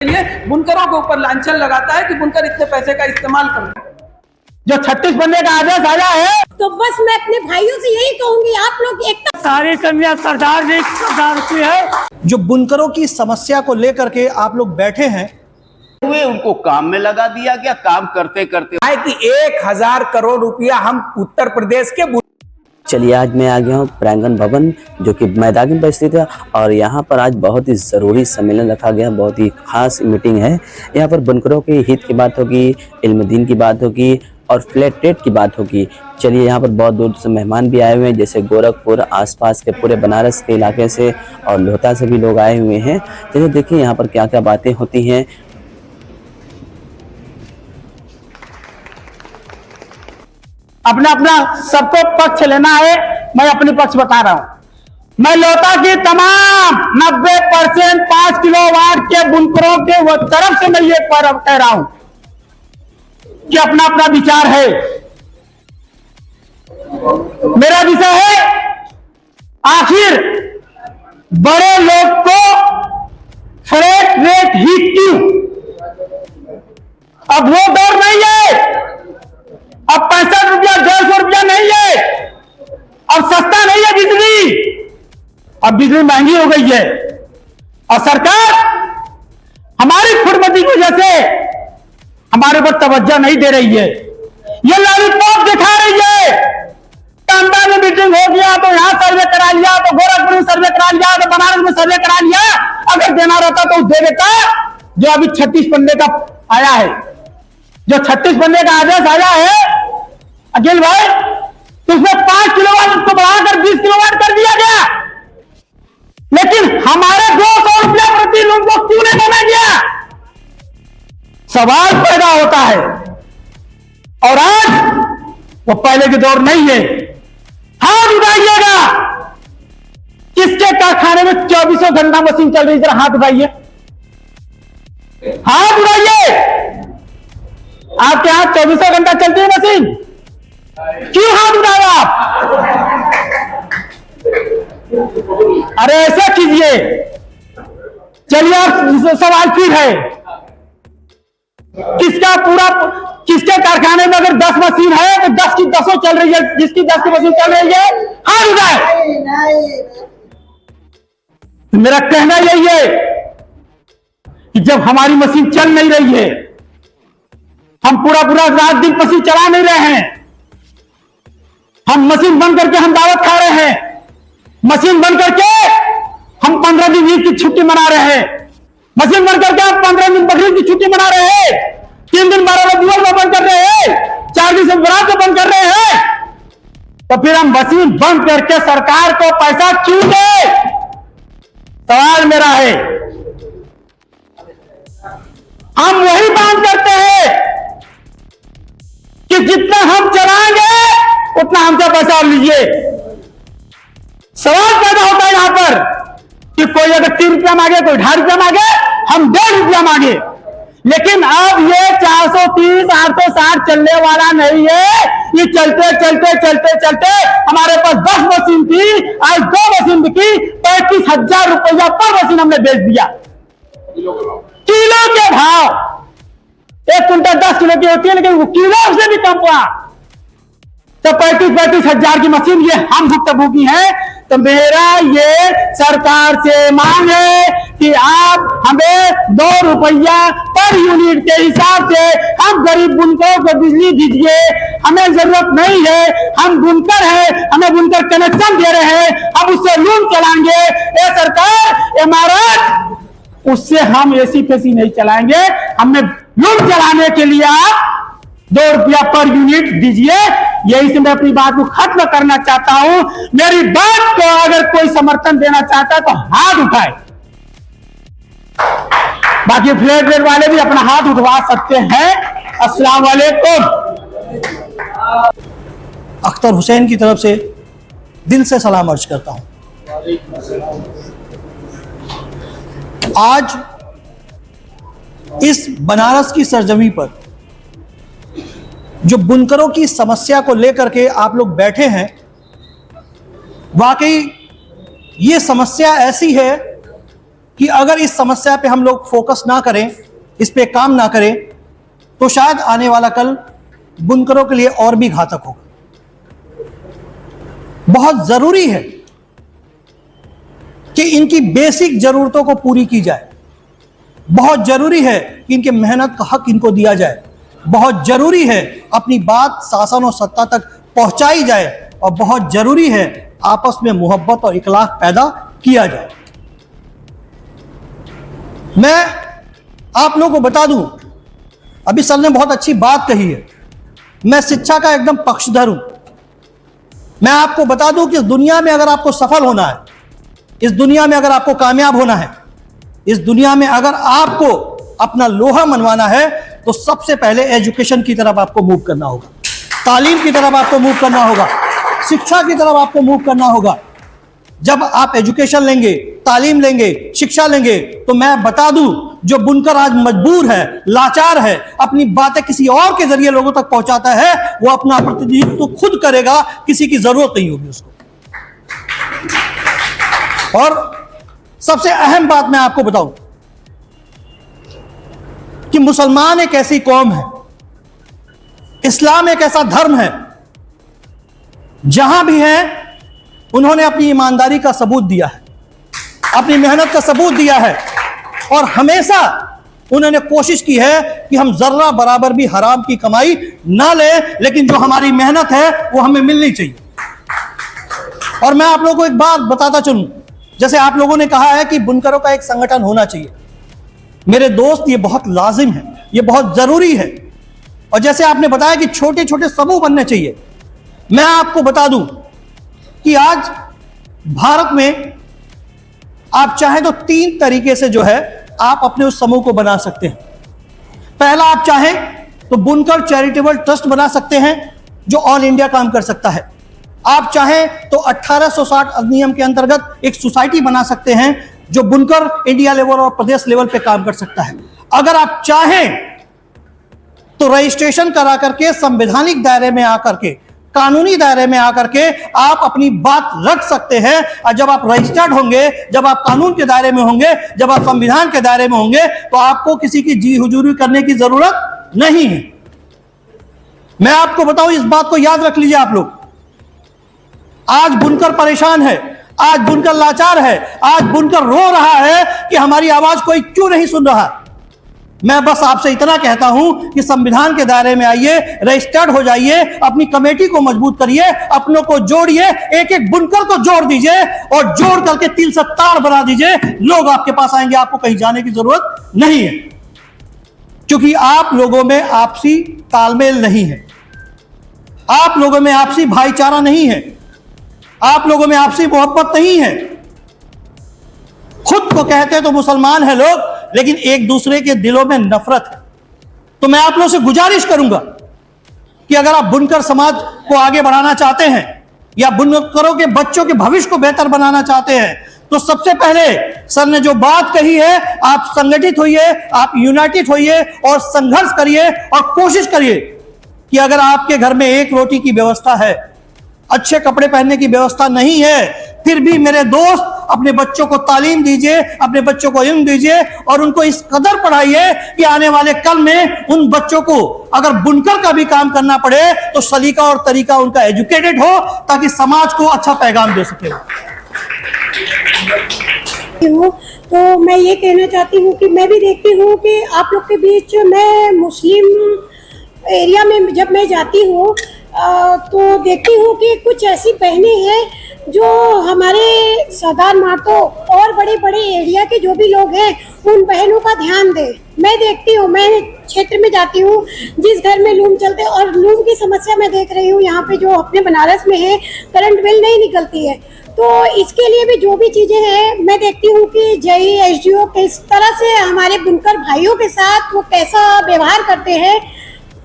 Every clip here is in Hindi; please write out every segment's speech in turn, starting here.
लिए बुनकरों के ऊपर लांछन लगाता है कि बुनकर इतने पैसे का इस्तेमाल करते हैं। जो 36 बनने का आदेश आया है, तो बस मैं अपने भाइयों से यही कहूंगी, आप लोग एक सारी कमियां सरदार जी की है। जो बुनकरों की समस्या को लेकर के आप लोग बैठे हैं, हुए उनको काम में लगा दिया गया। काम करते करते कि 1000 करोड़ रुपया हम उत्तर प्रदेश के। चलिए, आज मैं आ गया हूँ प्रांगण भवन जो कि मैदान पर स्थित है और यहाँ पर आज बहुत ही ज़रूरी सम्मेलन रखा गया। बहुत ही खास मीटिंग है। यहाँ पर बुनकरों के हित की बात होगी, इल्म दीन की बात होगी और फ्लैट रेट की बात होगी। चलिए, यहाँ पर बहुत दूर से मेहमान भी आए हुए हैं, जैसे गोरखपुर, आसपास के पूरे बनारस के इलाके से और लोहता से भी लोग आए हुए हैं। चलिए देखिए यहाँ पर क्या क्या बातें होती हैं। अपना अपना सबको पक्ष लेना है। मैं अपने पक्ष बता रहा हूं। मैं लोहता की तमाम 90% 5 किलोवाट के बुनकरों के वो तरफ से मैं ये कह रहा हूं कि अपना अपना विचार है। मेरा विषय है, आखिर बड़े लोग को फ्लैट रेट ही क्यों? अब वो दौर नहीं है। अब 65 रुपया 150 रुपया नहीं है। अब सस्ता नहीं है बिजली। अब बिजली महंगी हो गई है और सरकार हमारी खुदमती की वजह से हमारे ऊपर तवज्जो नहीं दे रही है। ये लॉलीपॉप दिखा रही है। कांडा में मीटिंग हो गया तो यहां सर्वे करा लिया, तो गोरखपुर में सर्वे करा लिया, तो बनारस में सर्वे करा लिया। अगर देना रहता तो दे देता। जो अभी 36 पन्ने का आया है, जो 36 पन्ने का आदेश आया है अखिल भाई, तो उसमें 5 किलोवाट को बढ़ाकर 20 किलोवाट कर दिया गया। लेकिन हमारे 200 रुपया प्रति यूनिट को क्यों नहीं देना गया? सवाल पैदा होता है। और आज वो पहले के दौर नहीं है। हाथ उठाइएगा। किसके कारखाने में 24 घंटा मशीन चल रही? जरा हाथ उठाइए, हाथ उठाइए। आपके यहां 24 घंटा चलती है मशीन? क्यों हाथ उठाए आप? अरे ऐसा कीजिए। चलिए, आप सवाल फिर है, किसके कारखाने में अगर 10 मशीन है तो 10 की 10 चल रही है? जिसकी 10 की मशीन चल रही है हाथ उठाए। मेरा कहना यही है कि जब हमारी मशीन चल नहीं रही है, हम पूरा रात दिन मशीन चला नहीं रहे हैं, हम मशीन बंद करके हम दावत खा रहे हैं, मशीन बंद करके हम 15 दिन ईद की छुट्टी मना रहे हैं, मशीन बंद करके हम 15 दिन बकरीद की छुट्टी मना रहे हैं, 3 दिन 12 दिवस को बंद कर रहे हैं, 4 दिन से बरात को बंद कर रहे हैं, तो फिर हम मशीन बंद करके सरकार को पैसा क्यों दे? सवाल मेरा है। हम वही बात करते हैं कि जितना हम चलाएंगे उतना हमसे पैसा लीजिए। सवाल पैदा होता है यहां पर कि कोई अगर 3 रुपया मांगे, कोई 2.5 रुपया मांगे, हम 1.5 रुपया मांगे। लेकिन अब ये 430 860 चलने वाला नहीं है। ये चलते चलते चलते चलते हमारे पास 10 मशीन थी, आज 2 मशीन बिकी, 35,000 रुपया पर मशीन हमने बेच दिया। किलो के भाव 1 कुंटल 10 किलो की होती है, लेकिन वो किलो से भी कम पड़ा। तो 35,000 की मशीन ये हम भुक्तभोगी हैं। तो मेरा ये सरकार से मांग है कि आप हमें 2 रुपया पर यूनिट के हिसाब से हम गरीब बुनकरों को बिजली दीजिए। हमें जरूरत नहीं है, हम बुनकर हैं, हमें बुनकर कनेक्शन दे रहे हैं, हम उससे लून चलाएंगे। ये सरकार इमारत, उससे हम एसी फेसी नहीं चलाएंगे। हमें लून चलाने के लिए आप 2 रुपया पर यूनिट दीजिए। यही से मैं अपनी बात को खत्म करना चाहता हूं। मेरी बात को अगर कोई समर्थन देना चाहता है तो हाथ उठाए। बाकी फ्लैट रेट वाले भी अपना हाथ उठवा सकते हैं। अस्सलाम वालेकुम। अख्तर हुसैन की तरफ से दिल से सलाम अर्ज करता हूं। आज इस बनारस की सरजमी पर जो बुनकरों की समस्या को लेकर के आप लोग बैठे हैं, वाकई ये समस्या ऐसी है कि अगर इस समस्या पे हम लोग फोकस ना करें, इस पे काम ना करें, तो शायद आने वाला कल बुनकरों के लिए और भी घातक होगा। बहुत जरूरी है कि इनकी बेसिक जरूरतों को पूरी की जाए। बहुत जरूरी है कि इनके मेहनत का हक इनको दिया जाए। बहुत जरूरी है अपनी बात शासन और सत्ता तक पहुंचाई जाए, और बहुत जरूरी है आपस में मोहब्बत और इखलाक पैदा किया जाए। मैं आप लोगों को बता दूं, अभी सर ने बहुत अच्छी बात कही है। मैं शिक्षा का एकदम पक्षधर हूं। मैं आपको बता दूं कि इस दुनिया में अगर आपको सफल होना है, इस दुनिया में अगर आपको कामयाब होना है, इस दुनिया में अगर आपको अपना लोहा मनवाना है, तो सबसे पहले एजुकेशन की तरफ आपको मूव करना होगा, तालीम की तरफ आपको मूव करना होगा, शिक्षा की तरफ आपको मूव करना होगा। जब आप एजुकेशन लेंगे, तालीम लेंगे, शिक्षा लेंगे, तो मैं बता दूं, जो बुनकर आज मजबूर है, लाचार है, अपनी बातें किसी और के जरिए लोगों तक पहुंचाता है, वो अपना प्रतिनिधित्व तो खुद करेगा, किसी की जरूरत नहीं होगी उसको। और सबसे अहम बात मैं आपको बताऊं कि मुसलमान एक ऐसी कौम है, इस्लाम एक ऐसा धर्म है, जहां भी है उन्होंने अपनी ईमानदारी का सबूत दिया है, अपनी मेहनत का सबूत दिया है, और हमेशा उन्होंने कोशिश की है कि हम जर्रा बराबर भी हराम की कमाई ना लें, लेकिन जो हमारी मेहनत है वो हमें मिलनी चाहिए। और मैं आप लोगों को एक बात बताता चलूं, जैसे आप लोगों ने कहा है कि बुनकरों का एक संगठन होना चाहिए। मेरे दोस्त, ये बहुत लाजिम है, ये बहुत जरूरी है। और जैसे आपने बताया कि छोटे छोटे समूह बनने चाहिए, मैं आपको बता दूं कि आज भारत में आप चाहें तो 3 तरीके से जो है आप अपने उस समूह को बना सकते हैं। पहला, आप चाहें तो बुनकर चैरिटेबल ट्रस्ट बना सकते हैं, जो ऑल इंडिया काम कर सकता है। आप चाहें तो 1860 अधिनियम के अंतर्गत एक सोसाइटी बना सकते हैं, जो बुनकर इंडिया लेवल और प्रदेश लेवल पे काम कर सकता है। अगर आप चाहें तो रजिस्ट्रेशन करा करके संवैधानिक दायरे में आकर के, कानूनी दायरे में आकर के आप अपनी बात रख सकते हैं। और जब आप रजिस्टर्ड होंगे, जब आप कानून के दायरे में होंगे, जब आप संविधान के दायरे में होंगे, तो आपको किसी की जी हुजूरी करने की जरूरत नहीं है। मैं आपको बताऊं, इस बात को याद रख लीजिए आप लोग। आज बुनकर परेशान है, आज बुनकर लाचार है, आज बुनकर रो रहा है कि हमारी आवाज कोई क्यों नहीं सुन रहा। मैं बस आपसे इतना कहता हूं कि संविधान के दायरे में आइए, रजिस्टर्ड हो जाइए, अपनी कमेटी को मजबूत करिए, अपनों को जोड़िए, एक एक बुनकर को जोड़ दीजिए और जोड़ करके तिल से ताड़ बना दीजिए। लोग आपके पास आएंगे, आपको कहीं जाने की जरूरत नहीं है, क्योंकि आप लोगों में आपसी तालमेल नहीं है, आप लोगों में आपसी भाईचारा नहीं है, आप लोगों में आपसी मोहब्बत नहीं है। खुद को कहते तो मुसलमान है लोग, लेकिन एक दूसरे के दिलों में नफरत है। तो मैं आप लोगों से गुजारिश करूंगा कि अगर आप बुनकर समाज को आगे बढ़ाना चाहते हैं, या बुनकरों के बच्चों के भविष्य को बेहतर बनाना चाहते हैं, तो सबसे पहले सर ने जो बात कही है, आप संगठित होइए, आप यूनाइटेड होइए और संघर्ष करिए और कोशिश करिए कि अगर आपके घर में एक रोटी की व्यवस्था है, अच्छे कपड़े पहनने की व्यवस्था नहीं है, फिर भी मेरे दोस्त अपने बच्चों को तालीम दीजिए, अपने बच्चों को इल्म दीजिए और उनको इस कदर पढ़ाइए कि आने वाले कल में उन बच्चों को अगर बुनकर का भी काम करना पड़े तो सलीका और तरीका उनका एजुकेटेड हो, ताकि समाज को अच्छा पैगाम दे सके। तो मैं ये कहना चाहती हूँ कि मैं भी देखती हूँ कि आप लोग के बीच, मैं मुस्लिम एरिया में जब मैं जाती हूँ तो देखती हूँ कि कुछ ऐसी बहनें हैं जो हमारे सरदार मातो और बड़े बड़े एरिया के जो भी लोग हैं उन बहनों का ध्यान दें। मैं देखती हूँ, मैं क्षेत्र में जाती हूँ जिस घर में लूम चलते, और लूम की समस्या मैं देख रही हूँ यहाँ पे जो अपने बनारस में है, करंट बिल नहीं निकलती है। तो इसके लिए भी जो भी चीज़ें हैं, मैं देखती हूँ कि जई एसडीओ किस तरह से हमारे बुनकर भाइयों के साथ वो कैसा व्यवहार करते हैं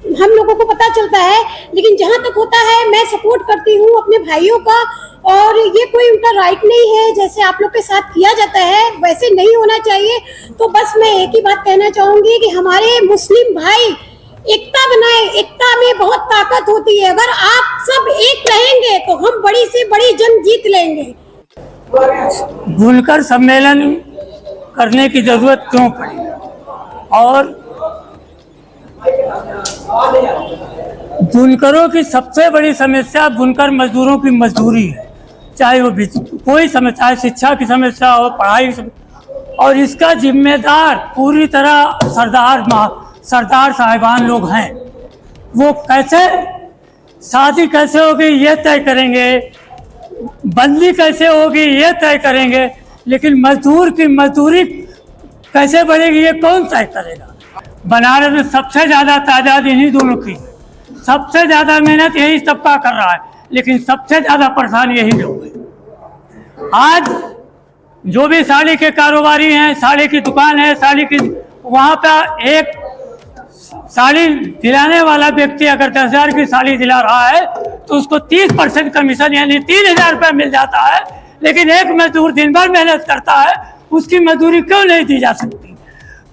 हम लोगों को पता चलता है। लेकिन जहाँ तक होता है मैं सपोर्ट करती हूँ अपने भाइयों का, और ये कोई उनका राइट नहीं है जैसे आप लोग के साथ किया जाता है वैसे नहीं होना चाहिए। तो बस मैं एक ही बात कहना चाहूंगी कि हमारे मुस्लिम भाई एकता बनाए, एकता में बहुत ताकत होती है। अगर आप सब एक रहेंगे तो हम बड़ी से बड़ी जंग जीत लेंगे। बुनकर सम्मेलन करने की जरूरत क्यों पड़ी। और बुनकरों की सबसे बड़ी समस्या बुनकर मजदूरों की मजदूरी है, चाहे वो कोई समस्या, चाहे शिक्षा की समस्या हो, पढ़ाई की समस्या, और इसका जिम्मेदार पूरी तरह सरदार साहिबान लोग हैं। वो कैसे शादी कैसे होगी ये तय करेंगे, बंदी कैसे होगी ये तय करेंगे, लेकिन मजदूर की मजदूरी कैसे बढ़ेगी ये कौन तय करेगा। बनारस में सबसे ज़्यादा तादाद इन्हीं दोनों की, सबसे ज़्यादा मेहनत यही तबका कर रहा है, लेकिन सबसे ज़्यादा परेशान यही लोग हैं। आज जो भी साड़ी के कारोबारी हैं, साड़ी की दुकान है, साड़ी की, वहाँ पर एक साड़ी दिलाने वाला व्यक्ति अगर 10,000 की साड़ी दिला रहा है तो उसको 30% कमीशन यानी 3,000 रुपये मिल जाता है, लेकिन एक मजदूर दिन भर मेहनत करता है, उसकी मजदूरी क्यों नहीं दी जा सकती।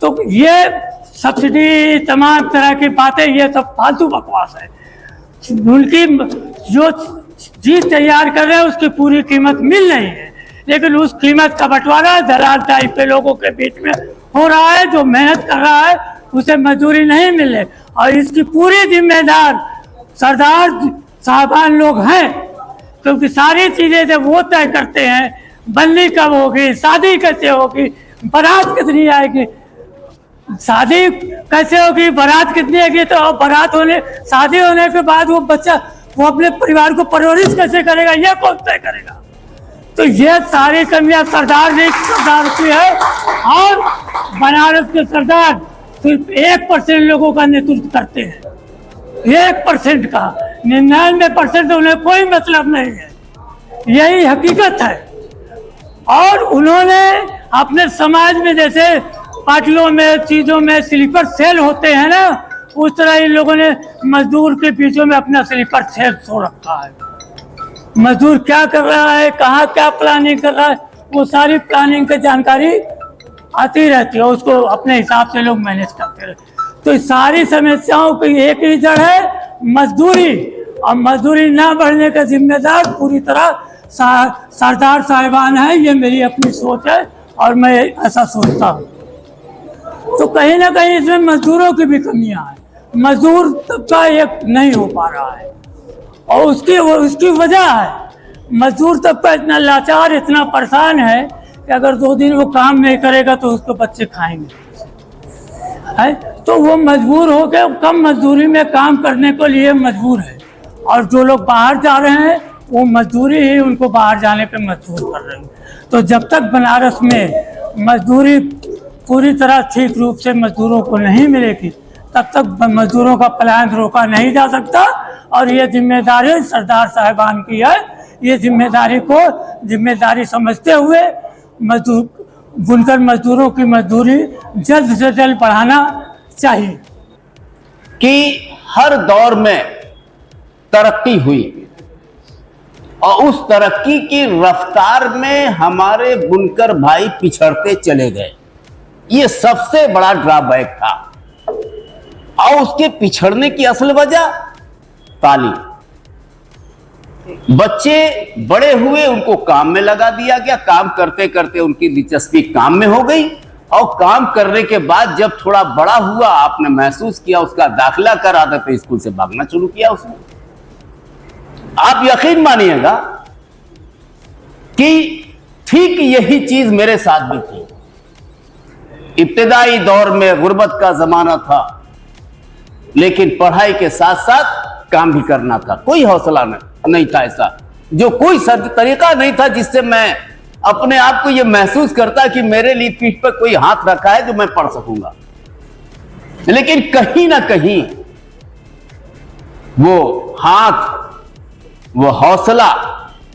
तो ये सब्सिडी, तमाम तरह की बातें, ये सब फालतू बकवास है। उनकी जो चीज तैयार कर रहे हैं उसकी पूरी कीमत मिल रही है, लेकिन उस कीमत का बंटवारा दलाल टाइप के लोगों के बीच में हो रहा है। जो मेहनत कर रहा है उसे मजदूरी नहीं मिल रही, और इसकी पूरी जिम्मेदार सरदार साहबान लोग हैं, क्योंकि सारी चीजें जब वो तय करते हैं, बंदी कब होगी, शादी कैसे होगी, बारात कितनी आएगी, शादी कैसे होगी, बारात कितनी आएगी, तो बारात होने, शादी होने के बाद वो बच्चा, वो अपने परिवार को परवरिश कैसे करेगा, ये कौन तय करेगा। तो ये सारी कमियां सरदार की है, और बनारस के सरदार सिर्फ 1% लोगों का नेतृत्व करते हैं, 1% का, 99% उन्हें कोई मतलब नहीं है, यही हकीकत है। और उन्होंने अपने समाज में जैसे पार्टियों में, चीजों में स्लीपर सेल होते हैं ना, उस तरह इन लोगों ने मजदूर के बीचों में अपना स्लीपर सेल सो रखा है। मजदूर क्या कर रहा है, कहाँ क्या प्लानिंग कर रहा है, वो सारी प्लानिंग की जानकारी आती रहती है, उसको अपने हिसाब से लोग मैनेज करते रहते। तो इस सारी समस्याओं की एक ही जड़ है मजदूरी, और मजदूरी ना बढ़ने का जिम्मेदार पूरी तरह सरदार साहिबान है। ये मेरी अपनी सोच है और मैं ऐसा सोचता हूँ। तो कहीं ना कहीं इसमें मजदूरों की भी कमियां हैं, मजदूर तबका एक नहीं हो पा रहा है, और उसकी वजह है मजदूर तबका इतना लाचार, इतना परेशान है कि अगर 2 दिन वो काम नहीं करेगा तो उसको बच्चे खाएंगे है, तो वो मजबूर हो के कम मजदूरी में काम करने के लिए मजबूर है। और जो लोग बाहर जा रहे हैं वो मजदूरी ही उनको बाहर जाने पे मजबूर कर रही है। तो जब तक बनारस में मजदूरी पूरी तरह ठीक रूप से मजदूरों को नहीं मिलेगी, तब तक मजदूरों का पलायन रोका नहीं जा सकता। और ये जिम्मेदारी सरदार साहिबान की है, ये जिम्मेदारी समझते हुए बुनकर मजदूरों की मजदूरी जल्द से जल्द बढ़ाना चाहिए। कि हर दौर में तरक्की हुई और उस तरक्की की रफ्तार में हमारे बुनकर भाई पिछड़ते चले गए, ये सबसे बड़ा ड्रॉबैक था। और उसके पिछड़ने की असल वजह तालीम। बच्चे बड़े हुए, उनको काम में लगा दिया गया, काम करते करते उनकी दिलचस्पी काम में हो गई, और काम करने के बाद जब थोड़ा बड़ा हुआ, आपने महसूस किया, उसका दाखिला करा था तो स्कूल से भागना शुरू किया उसने। आप यकीन मानिएगा कि ठीक यही चीज मेरे साथ भी थी। इब्तिदाई दौर में गुर्बत का जमाना था, लेकिन पढ़ाई के साथ साथ काम भी करना था। कोई हौसला नहीं था ऐसा, जो कोई तरीका नहीं था जिससे मैं अपने आप को यह महसूस करता कि मेरे लिए पीठ पर कोई हाथ रखा है जो मैं पढ़ सकूंगा। लेकिन कहीं ना कहीं वो हाथ, वो हौसला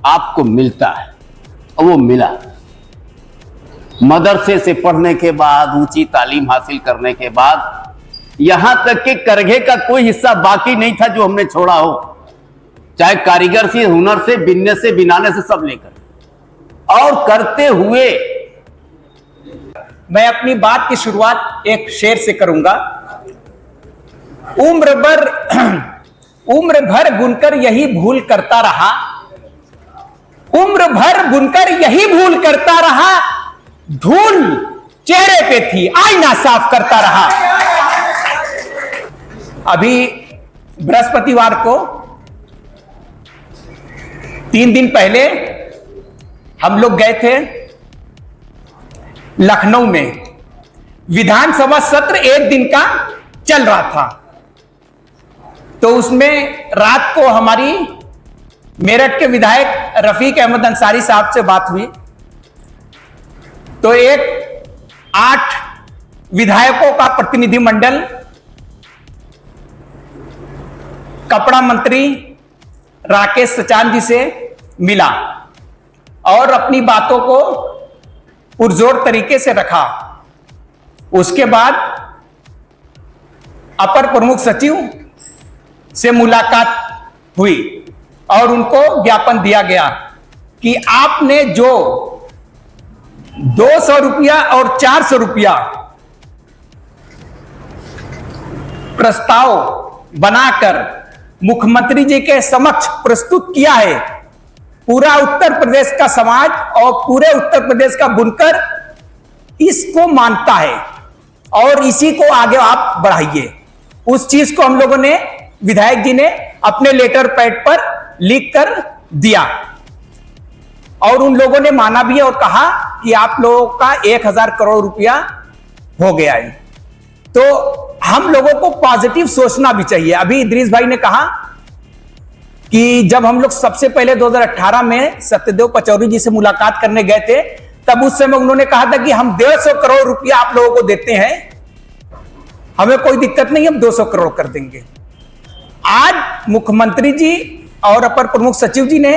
आपको मिलता है, और वो मिला। मदरसे से पढ़ने के बाद, ऊंची तालीम हासिल करने के बाद, यहां तक कि करघे का कोई हिस्सा बाकी नहीं था जो हमने छोड़ा हो, चाहे कारीगर से, हुनर से, बिनने से, बिनाने से, सब लेकर। और करते हुए मैं अपनी बात की शुरुआत एक शेर से करूंगा। उम्र भर बुनकर यही भूल करता रहा, उम्र भर बुनकर यही भूल करता रहा, धूल चेहरे पे थी, आईना साफ करता रहा। अभी बृहस्पतिवार को 3 दिन पहले हम लोग गए थे लखनऊ में, विधानसभा सत्र 1 दिन का चल रहा था। तो उसमें रात को हमारी मेरठ के विधायक रफीक अहमद अंसारी साहब से बात हुई। तो एक 8 विधायकों का प्रतिनिधिमंडल कपड़ा मंत्री राकेश सचान जी से मिला और अपनी बातों को पुरजोर तरीके से रखा। उसके बाद अपर प्रमुख सचिव से मुलाकात हुई और उनको ज्ञापन दिया गया कि आपने जो 200 रुपया और 400 रुपया प्रस्ताव बनाकर मुख्यमंत्री जी के समक्ष प्रस्तुत किया है, पूरा उत्तर प्रदेश का समाज और पूरे उत्तर प्रदेश का बुनकर इसको मानता है और इसी को आगे आप बढ़ाइए। उस चीज को हम लोगों ने, विधायक जी ने अपने लेटर पैड पर लिख कर दिया और उन लोगों ने माना भी है और कहा कि आप लोगों का 1000 करोड़ रुपया हो गया है। तो हम लोगों को पॉजिटिव सोचना भी चाहिए। अभी इदरीस भाई ने कहा कि जब हम लोग सबसे पहले 2018 में सत्यदेव पचौरी जी से मुलाकात करने गए थे, तब उस समय उन्होंने कहा था कि हम 150 करोड़ रुपया आप लोगों को देते हैं, हमें कोई दिक्कत नहीं, हम 200 करोड़ कर देंगे। आज मुख्यमंत्री जी और अपर प्रमुख सचिव जी ने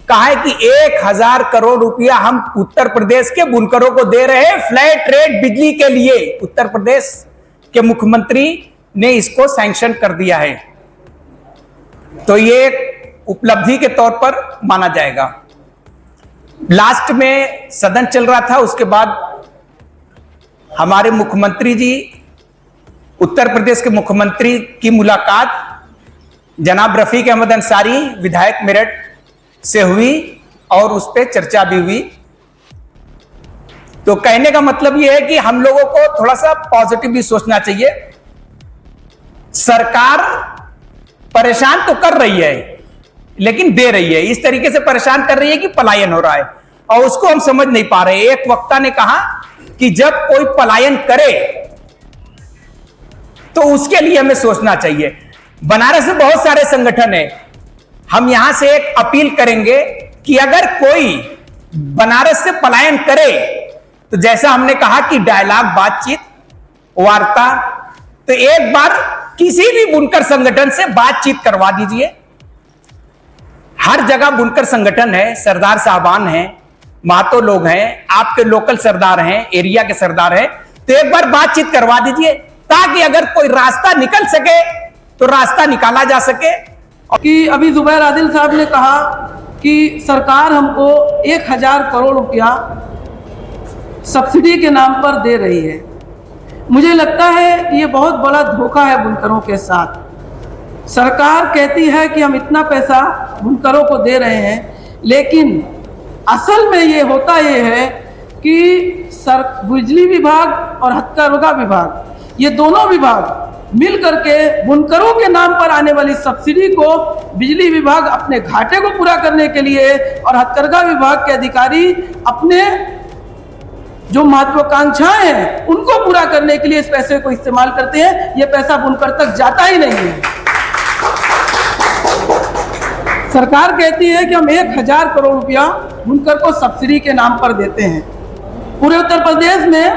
कहा है कि 1000 करोड़ रुपया हम उत्तर प्रदेश के बुनकरों को दे रहे हैं फ्लैट रेट बिजली के लिए। उत्तर प्रदेश के मुख्यमंत्री ने इसको सैंक्शन कर दिया है, तो ये एक उपलब्धि के तौर पर माना जाएगा। लास्ट में सदन चल रहा था, उसके बाद हमारे मुख्यमंत्री जी, उत्तर प्रदेश के मुख्यमंत्री की मुलाकात जनाब रफीक अहमद अंसारी विधायक मेरठ से हुई और उस पर चर्चा भी हुई। तो कहने का मतलब यह है कि हम लोगों को थोड़ा सा पॉजिटिव भी सोचना चाहिए। सरकार परेशान तो कर रही है लेकिन दे रही है, इस तरीके से परेशान कर रही है कि पलायन हो रहा है और उसको हम समझ नहीं पा रहे। एक वक्ता ने कहा कि जब कोई पलायन करे तो उसके लिए हमें सोचना चाहिए। बनारस में बहुत सारे संगठन है, हम यहां से एक अपील करेंगे कि अगर कोई बनारस से पलायन करे तो जैसा हमने कहा कि डायलॉग, बातचीत, वार्ता, तो एक बार किसी भी बुनकर संगठन से बातचीत करवा दीजिए। हर जगह बुनकर संगठन है, सरदार साहबान हैं, महतो लोग हैं, आपके लोकल सरदार हैं, एरिया के सरदार हैं, तो एक बार बातचीत करवा दीजिए ताकि अगर कोई रास्ता निकल सके तो रास्ता निकाला जा सके। कि अभी जुबैर आदिल साहब ने कहा कि सरकार हमको 1000 करोड़ रुपया सब्सिडी के नाम पर दे रही है। मुझे लगता है ये बहुत बड़ा धोखा है बुनकरों के साथ। सरकार कहती है कि हम इतना पैसा बुनकरों को दे रहे हैं, लेकिन असल में ये होता ये है कि बिजली विभाग और हथकरघा विभाग, ये दोनों विभाग मिल करके बुनकरों के नाम पर आने वाली सब्सिडी को बिजली विभाग अपने घाटे को पूरा करने के लिए और हथकरघा विभाग के अधिकारी अपने जो महत्वाकांक्षाएं हैं उनको पूरा करने के लिए इस पैसे को इस्तेमाल करते हैं। ये पैसा बुनकर तक जाता ही नहीं है। सरकार कहती है कि हम 1000 करोड़ रुपया बुनकर को सब्सिडी के नाम पर देते हैं। पूरे उत्तर प्रदेश में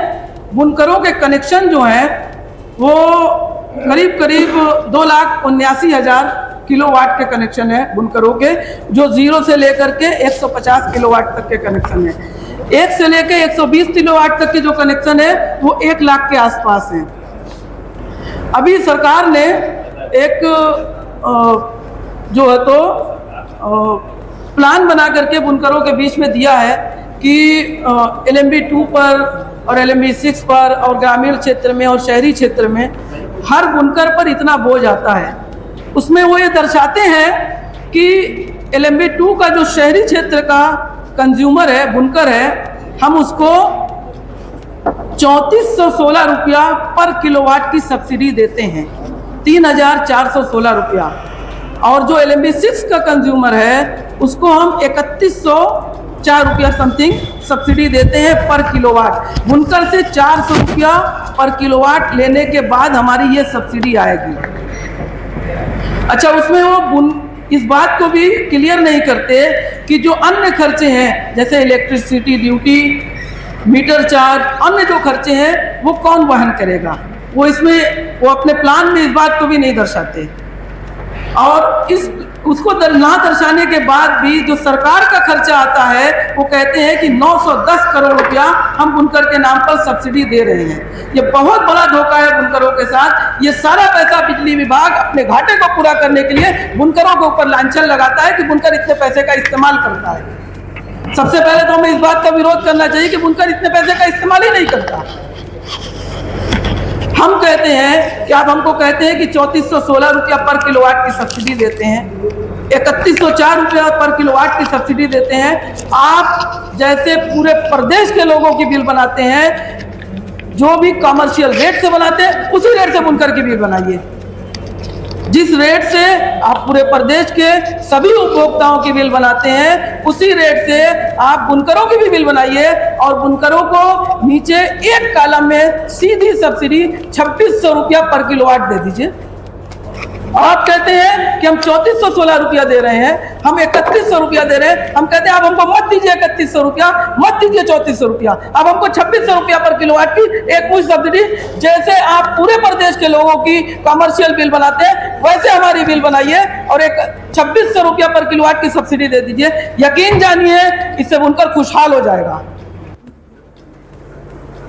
बुनकरों के कनेक्शन जो हैं वो करीब 2,79,000 किलोवाट के कनेक्शन है बुनकरों के, जो 0 से लेकर के 150 किलोवाट तक के कनेक्शन है। 1 से लेकर 120 किलोवाट तक के जो कनेक्शन है वो 1 लाख के आसपास है। अभी सरकार ने एक जो है तो प्लान बना करके बुनकरों के बीच में दिया है कि LMB 2 पर और LMB 6 पर और ग्रामीण क्षेत्र में और शहरी क्षेत्र में हर बुनकर पर इतना बोझ आता है। उसमें वो ये दर्शाते हैं कि LMB 2 का जो शहरी क्षेत्र का कंज्यूमर है, बुनकर है, हम उसको 3416 रुपया पर किलोवाट की सब्सिडी देते हैं, 3416 रुपया। और जो LMB6 का कंज्यूमर है उसको हम 3104 रुपया समथिंग सब्सिडी देते हैं पर किलोवाट। बुनकर से 400 रुपया पर किलोवाट लेने के बाद हमारी ये सब्सिडी आएगी। अच्छा, उसमें वो इस बात को भी क्लियर नहीं करते कि जो अन्य खर्चे हैं जैसे इलेक्ट्रिसिटी ड्यूटी, मीटर चार्ज, अन्य जो खर्चे हैं वो कौन वहन करेगा, वो अपने प्लान में इस बात को भी नहीं दर्शाते। और उसको ना दर्शाने के बाद भी जो सरकार का खर्चा आता है वो कहते हैं कि 910 करोड़ रुपया हम बुनकर के नाम पर सब्सिडी दे रहे हैं। ये बहुत बड़ा धोखा है बुनकरों के साथ। ये सारा पैसा बिजली विभाग अपने घाटे को पूरा करने के लिए बुनकरों के ऊपर लांछन लगाता है कि बुनकर इतने पैसे का इस्तेमाल करता है। सबसे पहले तो हमें इस बात का विरोध करना चाहिए कि बुनकर इतने पैसे का इस्तेमाल ही नहीं करता। हम कहते हैं कि आप हमको कहते हैं कि 3416 रुपया पर किलोवाट की सब्सिडी देते हैं, 3104 रुपया पर किलोवाट की सब्सिडी देते हैं। आप जैसे पूरे प्रदेश के लोगों की बिल बनाते हैं, जो भी कमर्शियल रेट से बनाते हैं उसी रेट से बुनकर की बिल बनाइए। जिस रेट से आप पूरे प्रदेश के सभी उपभोक्ताओं की बिल बनाते हैं उसी रेट से आप बुनकरों की भी बिल बनाइए और बुनकरों को नीचे एक कॉलम में सीधी सब्सिडी 2600 रुपया पर किलोवाट दे दीजिए। आप कहते हैं कि हम 3416 रुपया दे रहे हैं, हम 3100 रुपया दे रहे हैं। हम कहते हैं आप हमको मत दीजिए 3100 रुपया, मत दीजिए 3400 रुपया, आप हमको 2600 रुपया पर किलोवाट की एक मुश्त सब्सिडी, जैसे आप पूरे प्रदेश के लोगों की कमर्शियल बिल बनाते हैं वैसे हमारी बिल बनाइए और एक 2600 रुपया पर किलोवाट की सब्सिडी दे दीजिए। यकीन जानिए इससे बुनकर खुशहाल हो जाएगा।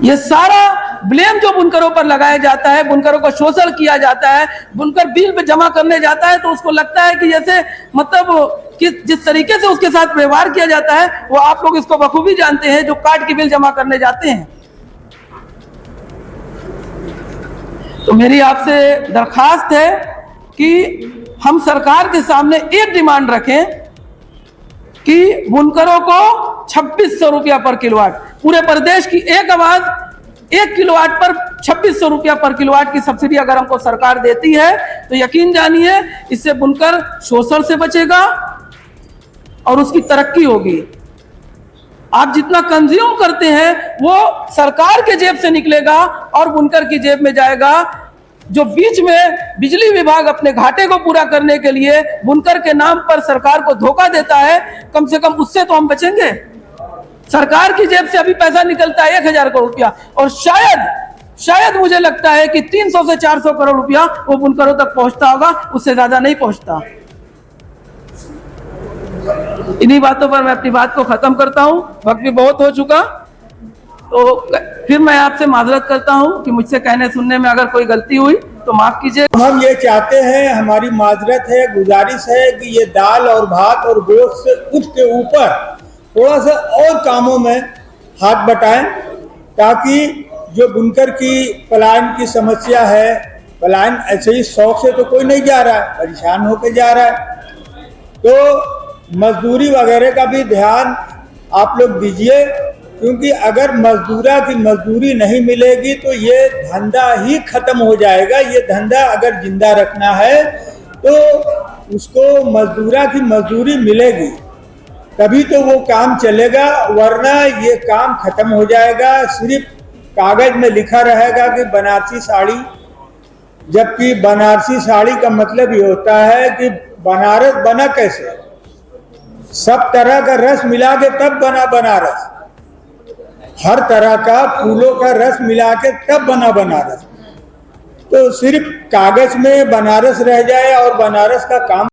ये सारा ब्लेम जो बुनकरों पर लगाया जाता है, बुनकरों का शोषण किया जाता है, बुनकर बिल पे जमा करने जाता है तो उसको लगता है कि जैसे मतलब कि जिस तरीके से उसके साथ व्यवहार किया जाता है वो आप लोग इसको बखूबी जानते हैं जो कार्ड की बिल जमा करने जाते हैं। तो मेरी आपसे दरखास्त है कि हम सरकार के सामने एक डिमांड रखें कि बुनकरों को 2600 रुपया पर किलोवाट, पूरे प्रदेश की एक आवाज 1 किलोवाट पर 2600 रुपया पर किलोवाट की सब्सिडी अगर हमको सरकार देती है तो यकीन जानिए इससे बुनकर शोषण से बचेगा और उसकी तरक्की होगी। आप जितना कंज्यूम करते हैं वो सरकार के जेब से निकलेगा और बुनकर की जेब में जाएगा। जो बीच में बिजली विभाग अपने घाटे को पूरा करने के लिए बुनकर के नाम पर सरकार को धोखा देता है, कम से कम उससे तो हम बचेंगे। सरकार की जेब से अभी पैसा निकलता है 1000 करोड़ रुपया और शायद मुझे लगता है कि 300 से 400 करोड़ रुपया वो बुनकरों तक पहुंचता होगा, उससे ज्यादा नहीं पहुंचता। इन्हीं बातों पर मैं अपनी बात को खत्म करता हूं, वक्त भी बहुत हो चुका। तो फिर मैं आपसे माजरत करता हूं कि मुझसे कहने सुनने में अगर कोई गलती हुई तो माफ कीजिए। हम ये चाहते हैं, हमारी माजरत है, गुजारिश है कि ये दाल और भात और गोश्त से कुछ के ऊपर थोड़ा सा और कामों में हाथ बटाएं ताकि जो बुनकर की पलायन की समस्या है, पलायन ऐसे ही शौक से तो कोई नहीं जा रहा है, परेशान होकर जा रहा है, तो मजदूरी वगैरह का भी ध्यान आप लोग दीजिए, क्योंकि अगर मजदूरा की मजदूरी नहीं मिलेगी तो ये धंधा ही खत्म हो जाएगा। ये धंधा अगर जिंदा रखना है तो उसको मजदूरा की मजदूरी मिलेगी तभी तो वो काम चलेगा, वरना ये काम खत्म हो जाएगा। सिर्फ कागज में लिखा रहेगा कि बनारसी साड़ी, जबकि बनारसी साड़ी का मतलब ये होता है कि बनारस बना कैसे, सब तरह का रस मिला के तब बना बनारस, हर तरह का फूलों का रस मिला के तब बना बनारस। तो सिर्फ कागज में बनारस रह जाए और बनारस का काम